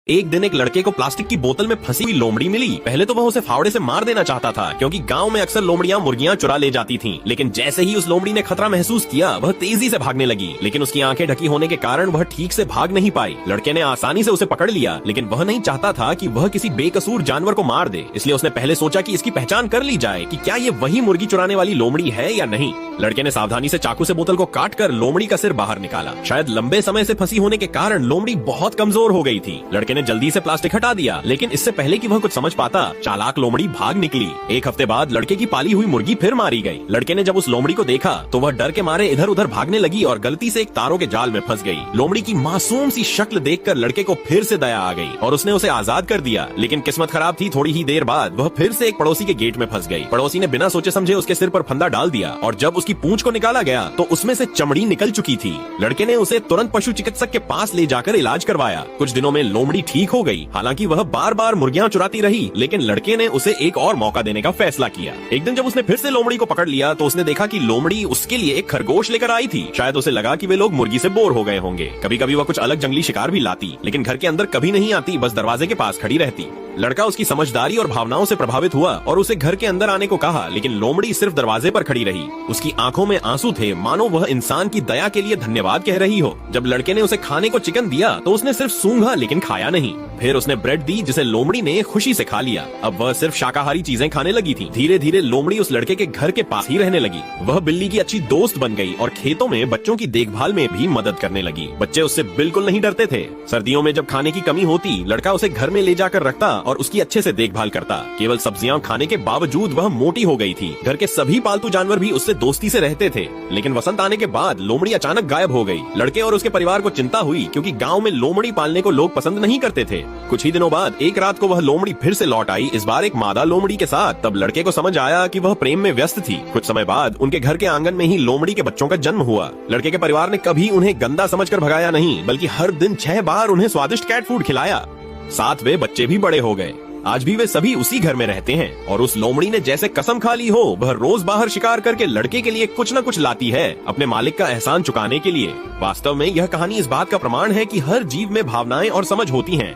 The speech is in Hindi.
एक दिन एक लड़के को प्लास्टिक की बोतल में फंसी हुई लोमड़ी मिली। पहले तो वह उसे फावड़े से मार देना चाहता था, क्योंकि गांव में अक्सर लोमड़ियां मुर्गियां चुरा ले जाती थीं। लेकिन जैसे ही उस लोमड़ी ने खतरा महसूस किया, वह तेजी से भागने लगी, लेकिन उसकी आंखें ढकी होने के कारण वह ठीक से भाग नहीं पाई। लड़के ने आसानी से उसे पकड़ लिया, लेकिन वह नहीं चाहता था कि वह किसी बेकसूर जानवर को मार दे, इसलिए उसने पहले सोचा कि इसकी पहचान कर ली जाए कि क्या ये वही मुर्गी चुराने वाली लोमड़ी है या नहीं। लड़के ने सावधानी से चाकू से बोतल को काटकर लोमड़ी का सिर बाहर निकाला। शायद लंबे समय से फंसी होने के कारण लोमड़ी बहुत कमजोर हो गई थी। लड़के ने जल्दी से प्लास्टिक हटा दिया, लेकिन इससे पहले कि वह कुछ समझ पाता, चालाक लोमड़ी भाग निकली। एक हफ्ते बाद लड़के की पाली हुई मुर्गी फिर मारी गई। लड़के ने जब उस लोमड़ी को देखा तो वह डर के मारे इधर उधर भागने लगी और गलती से एक तारों के जाल में फंस गई। लोमड़ी की मासूम सी शक्ल देखकर लड़के को फिर से दया आ गई और उसने उसे आजाद कर दिया। लेकिन किस्मत खराब थी, थोड़ी ही देर बाद वह फिर से एक पड़ोसी के गेट में फंस गई। पड़ोसी ने बिना सोचे समझे उसके सिर पर फंदा डाल दिया और जब उसकी पूंछ को निकाला गया तो उसमें से चमड़ी निकल चुकी थी। लड़के ने उसे तुरंत पशु चिकित्सक के पास ले जाकर इलाज करवाया। कुछ दिनों में लोमड़ी ठीक हो गई। हालांकि वह बार बार मुर्गियां चुराती रही, लेकिन लड़के ने उसे एक और मौका देने का फैसला किया। एक दिन जब उसने फिर से लोमड़ी को पकड़ लिया तो उसने देखा कि लोमड़ी उसके लिए एक खरगोश लेकर आई थी। शायद उसे लगा कि वे लोग मुर्गी से बोर हो गए होंगे। कभी कभी वह कुछ अलग जंगली शिकार भी लाती, लेकिन घर के अंदर कभी नहीं आती, बस दरवाजे के पास खड़ी रहती। लड़का उसकी समझदारी और भावनाओं से प्रभावित हुआ और उसे घर के अंदर आने को कहा, लेकिन लोमड़ी सिर्फ दरवाजे पर खड़ी रही। उसकी आंखों में आंसू थे, मानो वह इंसान की दया के लिए धन्यवाद कह रही हो। जब लड़के ने उसे खाने को चिकन दिया तो उसने सिर्फ सूंघा, लेकिन खाया नहीं। फिर उसने ब्रेड दी, जिसे लोमड़ी ने खुशी से खा लिया। अब वह सिर्फ शाकाहारी चीजें खाने लगी थी। धीरे धीरे लोमड़ी उस लड़के के घर के पास ही रहने लगी। वह बिल्ली की अच्छी दोस्त बन गई और खेतों में बच्चों की देखभाल में भी मदद करने लगी। बच्चे उससे बिल्कुल नहीं डरते थे। सर्दियों में जब खाने की कमी होती, लड़का उसे घर में ले जाकर रखता और उसकी अच्छे से देखभाल करता। केवल सब्जियां खाने के बावजूद वह मोटी हो गई थी। घर के सभी पालतू जानवर भी उससे दोस्ती से रहते थे। लेकिन वसंत आने के बाद लोमड़ी अचानक गायब हो गई। लड़के और उसके परिवार को चिंता हुई, क्योंकि गांव में लोमड़ी पालने को लोग पसंद नहीं करते थे। कुछ ही दिनों बाद एक रात को वह लोमड़ी फिर से लौट आई, इस बार एक मादा लोमड़ी के साथ। तब लड़के को समझ आया कि वह प्रेम में व्यस्त थी। कुछ समय बाद उनके घर के आंगन में ही लोमड़ी के बच्चों का जन्म हुआ। लड़के के परिवार ने कभी उन्हें गंदा समझकर भगाया नहीं, बल्कि हर दिन 6 बार उन्हें स्वादिष्ट कैट फूड खिलाया। साथ वे बच्चे भी बड़े हो गए। आज भी वे सभी उसी घर में रहते हैं और उस लोमड़ी ने जैसे कसम खा ली हो, वह रोज बाहर शिकार करके लड़के के लिए कुछ न कुछ लाती है, अपने मालिक का एहसान चुकाने के लिए। वास्तव में यह कहानी इस बात का प्रमाण है कि हर जीव में भावनाएं और समझ होती हैं।